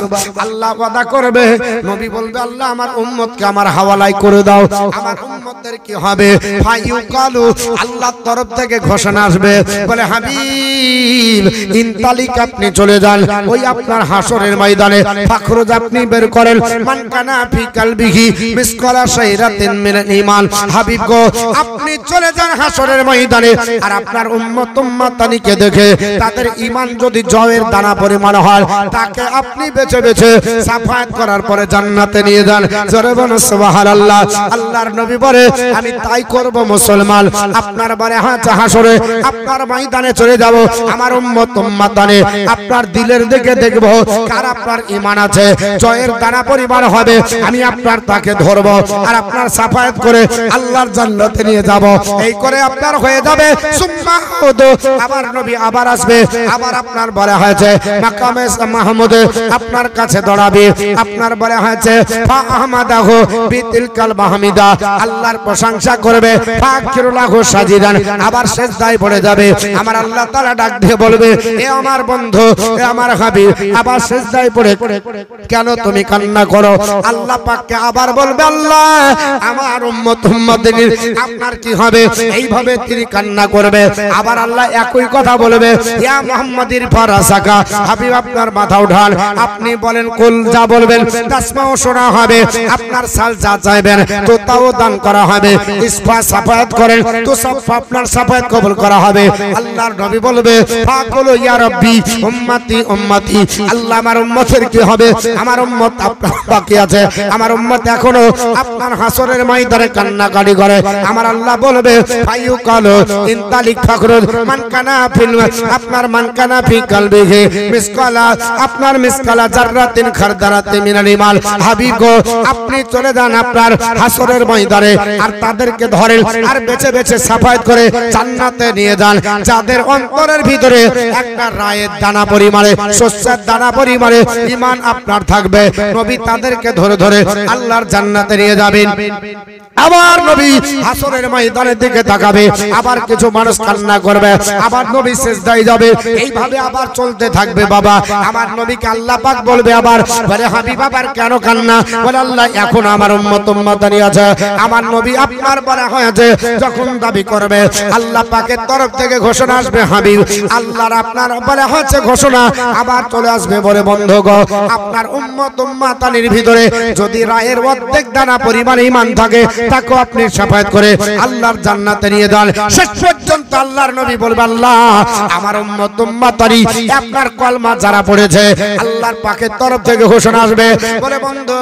আল্লাহ ওয়াদা করবে, নবী বলবে, আল্লাহ আমার উম্মতকে আমার হাওয়ালায় করে দাও। আমার উম্মতের কি হবে? ফায়ুকালু, আল্লাহর তরফ থেকে ঘোষণা বলে, হাবিব ইনতালিক, আপনি চলে যান ওই আপনার হাসরের ময়দানে। ফাখরুজ, আপনি বের করেন মান কানা ফি কলবিহি মিসকালা শাইরাতিন মিনাল ঈমান। হাবিব গো, আপনি চলে যান হাসরের ময়দানে, আর আপনার উম্মত উম্মতানিকে দেখে তাদের ঈমান যদি জয়ের দানা পরিমাণ হয়, তাকে আপনি বেছে বেছে সাফায়াত করার পরে জান্নাতে নিয়ে যান। জোরে বলুন সুবহানাল্লাহ। আল্লাহর নবী বলে, আমি তাই করব মুসলমান। আপনার বারে হাসরে আপনার ময়দানে চলে যাব, আমার উম্মত উম্মতানে আপনার দিলের দিকে দেখব কার আপনার ঈমান আছে, জয়ের দানা পরিমাণ হবে, আমি আপনার তাকে ধরব আর আপনার সাফায়াত করে আল্লাহর জান্নাতে নিয়ে যাব। এই করে আপনার হয়ে যাবে। সুম্মা উদু, আবার নবী আবার আসবে, আবার আপনার বলা হয়েছে মাকামে মাহমুদে আপনার কাছে দাঁড়াবে। আপনার বলা হয়েছে ফা আহমাদাহু বিতিলকাল মাহমিদা, আল্লাহর প্রশংসা করবে। ফাকিরুলাহু সাজিদান, আবার সিজদায় পড়ে যাবে। আমার আল্লাহ তাআলা ডাক দিয়ে বলবে, এ আমার বন্ধু, এ আমার হাবিব, আবার সিজদায় পড়ে কেন তুমি কান্না করো? আল্লাহ পাককে আবার বলবে, আল্লাহ আমার উম্মত উম্মতের আপনার কি হবে? এইভাবে তিনি কান্না করবে। আবার আল্লাহ একই কথা বলবে, ইয়া মুহাম্মাদির ফারাসাকা, হাবিব আপনার মাথা উঠান, আপনি বলেন কুল, যা বলবেন তাসমাও শোনা হবে, আপনার সাল যা চাইবেন তো তাও দান করা হবে। ইসফা সাফায়াত করেন তো সব আপনার সাফায়াত কবুল করা হবে। আল্লাহর নবী বলবে, ফাকুলু ইয়া রাব্বি উম্মতি উম্মতি, আল্লাহ আমার উম্মতের কি হবে? আমার উম্মত আপনার বাকি আছে, আমার উম্মত এখনো আপনার হাসরের ময়দানে কান্নাকাটি করে। আমার আল্লাহ বলবে, ফায়ুকালু ইনতালিক ফাখরুজ মান কানা ফিল, আপনার মান কানা ফি কলবিহি মিসকালা, আপনার মিসকালা জাররাতিন খারদারাতিন মিনাল ঈমান। হাবিব গো, আপনি চলে যান আপনার হাসরের ময়দানে, আর তাদেরকে ধরেন আর বেছে বেছে সাফায়াত করে জান্নাতে নিয়ে যান। যাদের অন্তরের ভিতরে একটা রায়ের দানা পরিমাণে, শস্যের দানা পরিমাণে ঈমান আপনার থাকবে, নবী তাদেরকে ধরে ধরে আল্লাহর জান্নাতে নিয়ে যাবেন। আবার নবী হাসরের ময়দানের দিকে তাকাবে, আবার কিছু মানুষ কান্না করবে, আবার নবী সিজদায় যাবে। এইভাবে আবার চলতে থাকবে। বাবা, আমার নবীকে আল্লাহ পাক বলবে, আবার বলে, হাবিব আবার কেন কান্না? বলে, আল্লাহ এখন আমার উম্মত উম্মতানি আছে, আমার নবী আপনার বলা হয়েছে যখন দাবি করবে, আল্লাহ পাকের তরফ থেকে ঘোষণা আসবে, হাবিব আল্লাহর আপনার বলা হয়েছে ঘোষণা আবার চলে আসবে। বলে, বন্ধুগণ, আপনার উম্মত উম্মতানির ভিতরে যদি রায়ের অর্ধেক দানা পরিমাণ ঈমান থাকে, তাকে আপনি সাফায়াত করে আল্লাহর জান্নাতে নিয়ে যান। শেষ পর্যন্ত আল্লাহর নবী বলবে, আল্লাহ আমার উম্মত উম্মতানি আপনার কলমা যারা পড়েছে, আল্লাহর পাকের তরফ থেকে ঘোষণা আসবে। বলে, বন্ধু,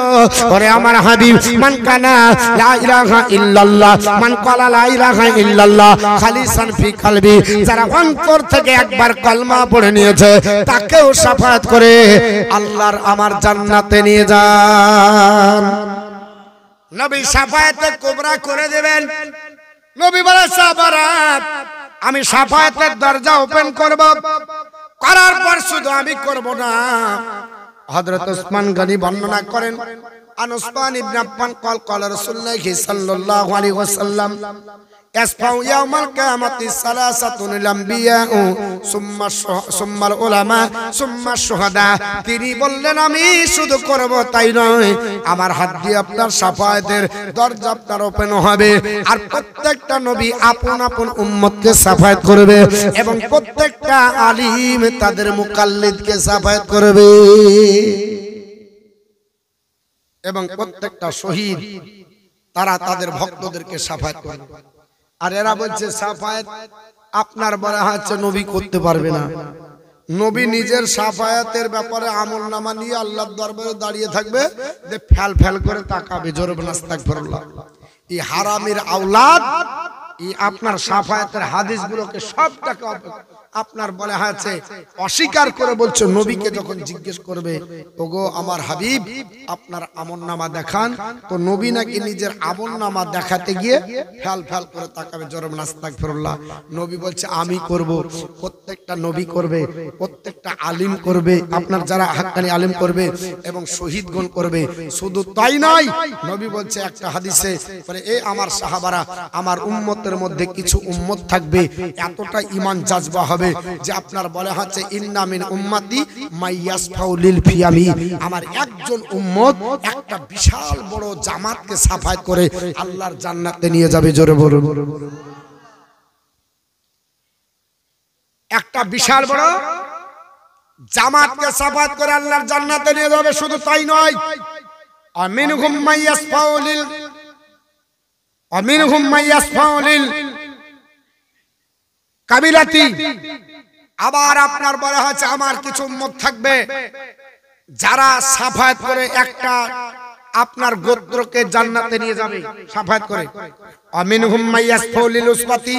ওরে আমার হাবিব, মান কানা লা ইলাহা ইল্লাল্লাহ, মান ক্বালা লা ইলাহা ইল্লাল্লাহ খালিসান ফি কলবি, যারা অন্তর থেকে একবার কলমা পড়ে নিয়েছে, তাকেও সাফায়াত করে আল্লাহর আমার জান্নাতে নিয়ে যান। নবী সাফায়াতে কুবরা করে দেবেন। নবী বলে, সাফারাত, আমি সাফায়াতের দরজা ওপেন করব, করার পর শুধু আমি করব না। হযরত ওসমান গনি বর্ণনা করেন, আন উসমান ইবনে আফফান ক্বাল ক্বালা রাসূলুল্লাহ সাল্লাল্লাহু আলাইহি ওয়াসাল্লাম, ইয়াসফাউ ইয়াউমাল কিয়ামাতি সালাসাতুল আমবিয়া সুম্মাল উলামা সুম্মাশ শুহাদা। তিনি বললেন, আমি শুধু করব তাই নয়, আমার হাত দিয়ে আপনার সাফায়াতের দরজা আপনার ওপেন হবে, আর প্রত্যেকটা নবী আপন আপন উম্মতকে সাফায়াত করবে, এবং প্রত্যেকটা আলিম তাদের মুকাল্লিদকে সাফায়াত করবে, এবং প্রত্যেকটা শহীদ তারা তাদের ভক্তদেরকে সাফায়াত করবে। আর এরা বলছে সাফায়াত আপনার বলা হচ্ছে নবী করতে পারবে না। নবী নিজের সাফায়াতের ব্যাপারে আমলনামা নিয়ে আল্লাহর দরবারে দাঁড়িয়ে থাকবে, যে ফ্যাল ফ্যাল করে তাকাবে, জোরে বলেন আস্তাগফিরুল্লাহ। এই হারামের আওলাদ এই আপনার সাফায়াতের হাদিসগুলোকে সবটাকে আপনার বলে আছে অস্বীকার করে বলছে। নবীকে যখন জিজ্ঞেস করবে ওগো আমার হাবিব আপনার আমলনামা দেখান, তো নবী নাকি নিজের আমলনামা দেখাতে গিয়ে ফ্যাল ফ্যাল করে তাকাবে, জোরে বলেন আস্তাগফিরুল্লাহ। নবী বলছে আমি করব, প্রত্যেকটা নবী করবে, প্রত্যেকটা আলিম করবে, আপনার যারা হাক্কানি আলিম করবে এবং শহীদগণ করবে। শুধু তাই নয়, নবী বলছে একটা হাদিসে পরে এই আমার সাহাবারা আমার উম্মতের মধ্যে কিছু উম্মত থাকবে এতটা ঈমান জাজবা হবে যে আপনার বলা হচ্ছে ইন্না মিন উম্মতি মাইয়াসফাউ লিল ফিয়ামি, আমার একজন উম্মত একটা বিশাল বড় জামাতকে সাফায়াত করে আল্লাহর জান্নাতে নিয়ে যাবে, জোরে বলুন। একটা বিশাল বড় জামাতকে সাফায়াত করে আল্লাহর জান্নাতে নিয়ে যাবে। শুধু তাই নয়, আমিনহুম মাইয়াসফাউ লিল কাবিলাতি, আবার আপনার বলা হচ্ছে আমার কিছু উম্মত থাকবে যারা সাফায়াত করে একটা আপনার গোত্রকে জান্নাতে নিয়ে যাবে সাফায়াত করে। আমিনহুম মাইয়াসফাউ লিল উসবাতি,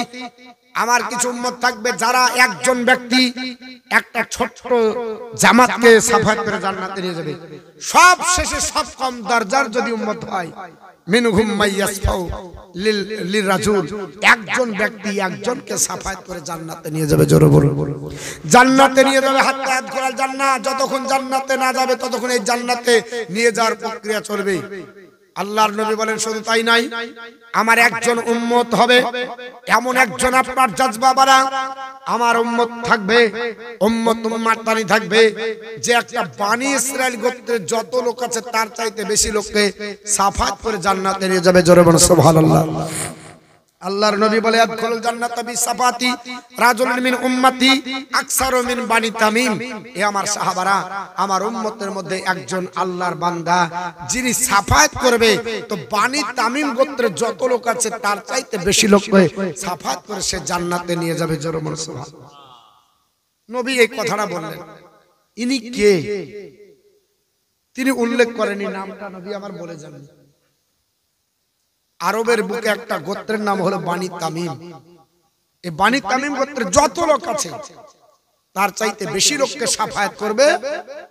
আমার কিছু উম্মত থাকবে যারা একজন ব্যক্তি একটা ছোট্ট জামাতকে সাফায়াত করে জান্নাতে নিয়ে যাবে। সব শেষে সব কম দরজার যদি উম্মত হয় মিনহুম মাইয়াসফাউ লিল রাজুল, একজন ব্যক্তি একজনকে সাফায়াত করে জান্নাতে নিয়ে যাবে, জোরে বলুন। জান্নাতে নিয়ে যাবে, হাত্তা ইয়াদখুলাল জান্নাহ, যতক্ষণ জান্নাতে না যাবে ততক্ষণ এই জান্নাতে নিয়ে যাওয়ার প্রক্রিয়া চলবে। আল্লাহর নবী বলেন শুধু তাই নাই, আমার একজন উম্মত হবে এমন একজন আপনার জাজবা বাড়া আমার উম্মত থাকবে, উম্মতানি থাকবে, যে একটা বনি ইসরাইল গোত্রের যত লোক আছে তার চাইতে বেশি লোককে সাফায়াত করে জান্নাতে নিয়ে যাবে, জোরে বলুন সুবহানাল্লাহ। আল্লাহর নবী বলে আদখুলুল জান্নাতা বিসাফাতি রাজুলুন মিন উম্মতি আকসারু মিন বানি তামিম, এ আমার সাহাবারা আমার উম্মতের মধ্যে একজন আল্লাহর বান্দা যিনি সাফায়াত করবে, তো বানি তামিম গোত্রের যত লোক আছে তার চাইতে বেশি লোককে সাফায়াত করে সে জান্নাতে নিয়ে যাবে, জোরে বলুন সুবহানাল্লাহ। নবী এই কথাটা বললেন। ইনি কে তিনি উল্লেখ করেনি, নামটা নবী আমার বলে যান। আরবের বুকে একটা গোত্রের নাম হলো বানি তামিম। এই বানি তামিম গোত্রের যত লোক আছে তার চাইতে বেশি লোককে সাফায়াত করবে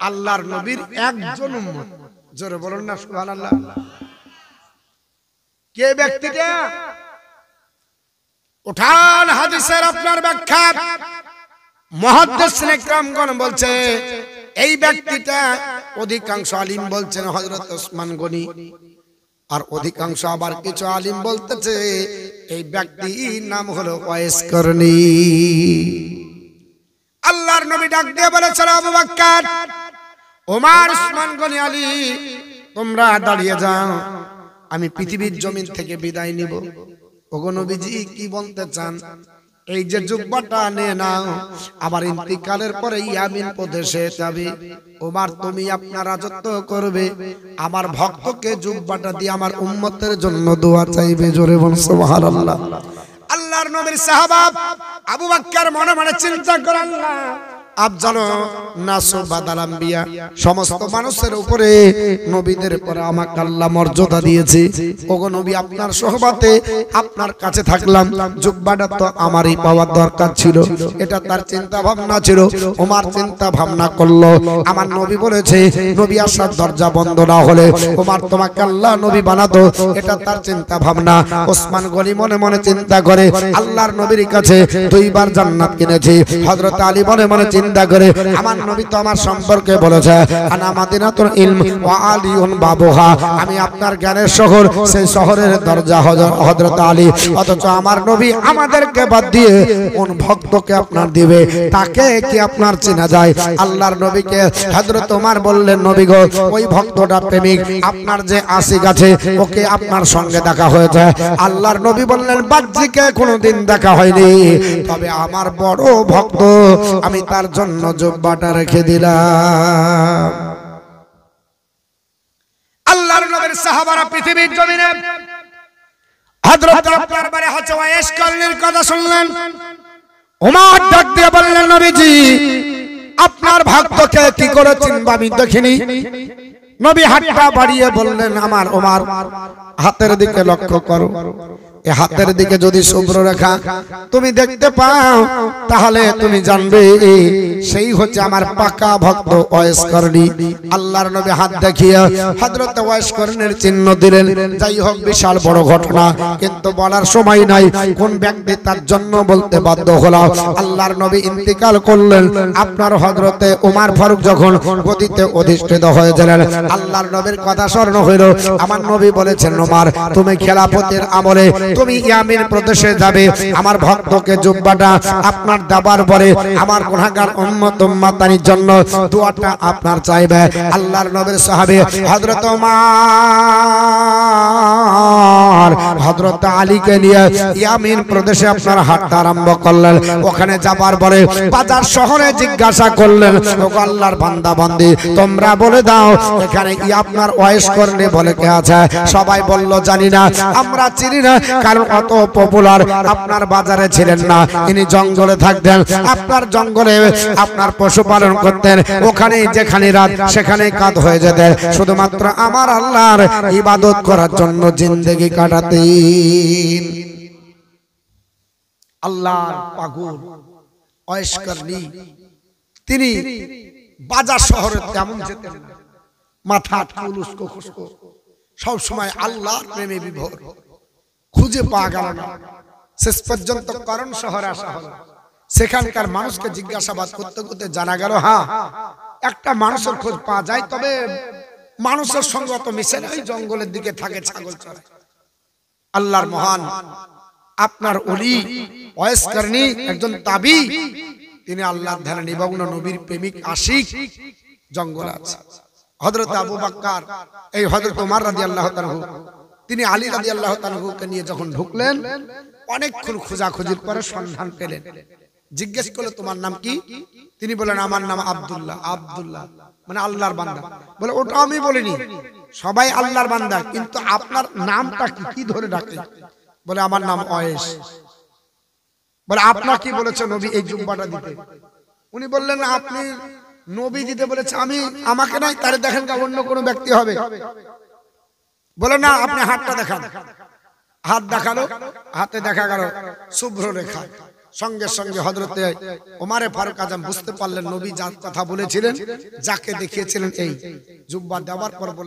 আল্লাহর নবীর একজন উম্মত, জোরে বলুন না সুবহানাল্লাহ। কে ব্যক্তিটা? উঠান হাদিসের আপনার ব্যাখ্যা। মুহাদ্দিসিন ইকরামগণ বলছে এই ব্যক্তিটা, অধিকাংশ আলিম বলছেন হযরত ওসমান গনি, আর অধিকাংশ আবার কিছু আলিম বলতেছে এই ব্যক্তির নাম হলো ওয়াইস করনি। আল্লাহর নবী ডাক দিয়ে বলেছেন আবু বকর, ওমর, ওসমান গনি, আলী তোমরা দাঁড়িয়ে যাও, আমি পৃথিবীর জমিন থেকে বিদায় নিব। ওগো নবীজি কি বলতে চান? এই যে জুব্বাটা নিয়ে নাও, আমার ইন্তিকালের পরে ইয়ামিন প্রদেশে যাবে। ওমর তুমি আপনার রাজত্ব করবে, আমার ভক্তকে জুব্বাটা দিয়ে আমার উম্মতের জন্য দোয়া চাইবে, জোরে বলুন সুবহানাল্লাহ। আল্লাহর নবীর সাহাবা আবু বকর মনে মনে চিন্তা করে আল্লাহ আফজালু নাসু বাদাল আম্বিয়া, সমস্ত মানুষের উপরে নবীদের পরে আমাকে আল্লাহ মর্যাদা দিয়েছে। ওগো নবী আপনার সোহবতে আপনার কাছে থাকলাম, জুব্বাটা তো আমারই পাওয়ার দরকার ছিল, এটা তার চিন্তা ভাবনা ছিল। ওমর চিন্তা ভাবনা করলো, আমার নবী বলেছে নবী আসার দরজা বন্ধ না হলে ওমর তোমাকে আল্লাহ নবী বানাতো, এটা তার চিন্তা ভাবনা। ওসমান গনি মনে মনে চিন্তা করে আল্লাহর নবীর কাছে দুইবার জান্নাত কিনেছি। হযরত আলী মনে মনে চিন্তা করে আমার নবী তো আমার সম্পর্কে বলেছে আনা মাদিনাতুল ইলম ওয়া আলিউন বাবুহা, আমি আপনার জ্ঞানের শহর, সেই শহরের দরজা হযরত আলী। অথচ আমার নবী আমাদেরকে বাদ দিয়ে কোন ভক্তকে আপনার দিবে, তাকে কি আপনার চেনা যায়? আল্লাহর নবীকে হযরত ওমর বললেন নবী গো, ওই ভক্তটা প্রেমিক, আপনার যে আশিক আছে ওকে আপনার সঙ্গে দেখা হয়েছে। আল্লাহর নবী বললেন বাহ্যিকে কোনোদিন দেখা হয়নি, তবে আমার বড় ভক্ত, আমি তার জন্য জুব্বাটা রেখে দিলাম। আল্লাহর নবীর সাহাবারা পৃথিবীর জমিনে হযরত আপনার বারে হচ্ছে ওয়াইস করণের কথা শুনলেন। ওমর ডাক দিয়ে বললেন, নবীজি আপনার ভক্তকে কি করেছেন আমি দেখিনি। নবী হাতটা বাড়িয়ে বললেন, আমার ওমর হাতের দিকে লক্ষ্য করো, এই হাতের দিকে যদি শুভ্র রেখা তুমি দেখতে পাও তাহলে তুমি জানবে সেই হচ্ছে আমার পাকা ভক্ত ওয়াইস করণী। আল্লাহর নবী হাত দেখিয়ে হযরত ওয়াইস করণীর চিহ্ন দিলেন। যাই হোক, বিশাল বড় ঘটনা, কিন্তু বলার সময় নাই কোন ব্যক্তি তার জন্য বলতে বাধ্য হলো। আল্লাহর নবী ইন্তিকাল করলেন। আপনার হযরতে ওমর ফারুক যখন গদিতে অধিষ্ঠিত হয়ে গেলেন, আল্লাহর নবীর কথা স্মরণ হইল। আমার নবী বলেছেন, ওমর তুমি খেলাফতের আমলে তুমি ইয়ামিন প্রদেশে যাবে, আমার ভক্তকে জুব্বাটা আপনার দাবার পরে আমার গুনাহগার উম্মত উম্মাতানির জন্য দোয়াটা আপনার চাইবে। আল্লাহর নবীর সাহাবী হযরত ওমর হযরত আলীকে নিয়ে ইয়ামিন প্রদেশে আপনার হাঁটতে আরম্ভ করলেন। ওখানে যাবার পরে বাজার শহরে জিজ্ঞাসা করলেন, ওগো আল্লাহর বান্দা বান্দি তোমরা বলে দাও এখানে আপনার ওয়াইস করণী বলে কে আছে? সবাই বলল জানি না, আমরা চিনি না, কারণ অত পপুলার আপনার বাজারে ছিলেন না। ইনি জঙ্গলে থাকতেন, আপনার জঙ্গলে আপনার পশুপালন করতেন, ওখানে যেখানে রাত সেখানে কাত হয়ে যেতেন, শুধুমাত্র আমার আল্লাহর ইবাদত করার জন্য জিন্দেগি কাটাতেন। আল্লাহর পাগল ওয়াইস করণী তিনি বাজার শহরে তেমন যেতেন না, মাথা উস্কো খুস্কো, সব সময় আল্লাহর প্রেমে বিভোর। খুঁজে পাওয়া গেল না, শেষ পর্যন্ত করণ শহরে আসা হলো। সেখানকার মানুষকে জিজ্ঞাসাবাদ করতে করতে জানা গেল, হ্যাঁ একটা মানুষের খোঁজ পাওয়া যায়, তবে মানুষের সঙ্গে অত মিশে না, ওই জঙ্গলের দিকে থাকে, ছাগল চড়ায়। আল্লাহর মহান আপনার ওলি ওয়াইস করণী একজন তাবী, তিনি আল্লাহর ধ্যানে নিমগ্ন, নবীর প্রেমিক আশিক, জঙ্গল আছে। হযরত আবু বকর এই হযরত ওমর রাদিয়াল্লাহু তাআলা তিনি আলী রাদিয়াল্লাহু তাআলাকে নিয়ে যখন ঢুকলেন, অনেকক্ষণ খোঁজাখুঁজির পরে সন্ধান পেলেন। জিজ্ঞেস করলো তোমার নাম কি? তিনি বলেন আমার নাম আব্দুল্লাহ। আব্দুল্লাহ মানে আল্লাহর বান্দা। বলে ওটা আমি বলিনি, সবাই আল্লাহর বান্দা, কিন্তু আপনার নামটা কি, কি ধরে ডাকে? বলে আমার নাম ওয়াইস। বলে আপনার কি বলেছে নবী এই জুব্বাটা দিতে? উনি বললেন আপনি নবী দিতে বলেছে, আমি আমাকে নাই, তারে দেখেন অন্য কোনো ব্যক্তি হবে। বলে না, আপনি হাতটা দেখান। হাত দেখালো, হাতে দেখা গেল শুভ্র রেখা। সঙ্গে সঙ্গে হযরতে ওমরে ফারুক আজম বুঝতে পারলেন নবী যার কথা বলেছিলেন, যাকে দেখিয়েছিলেন, এই জুব্বা দেওয়ার পর বললেন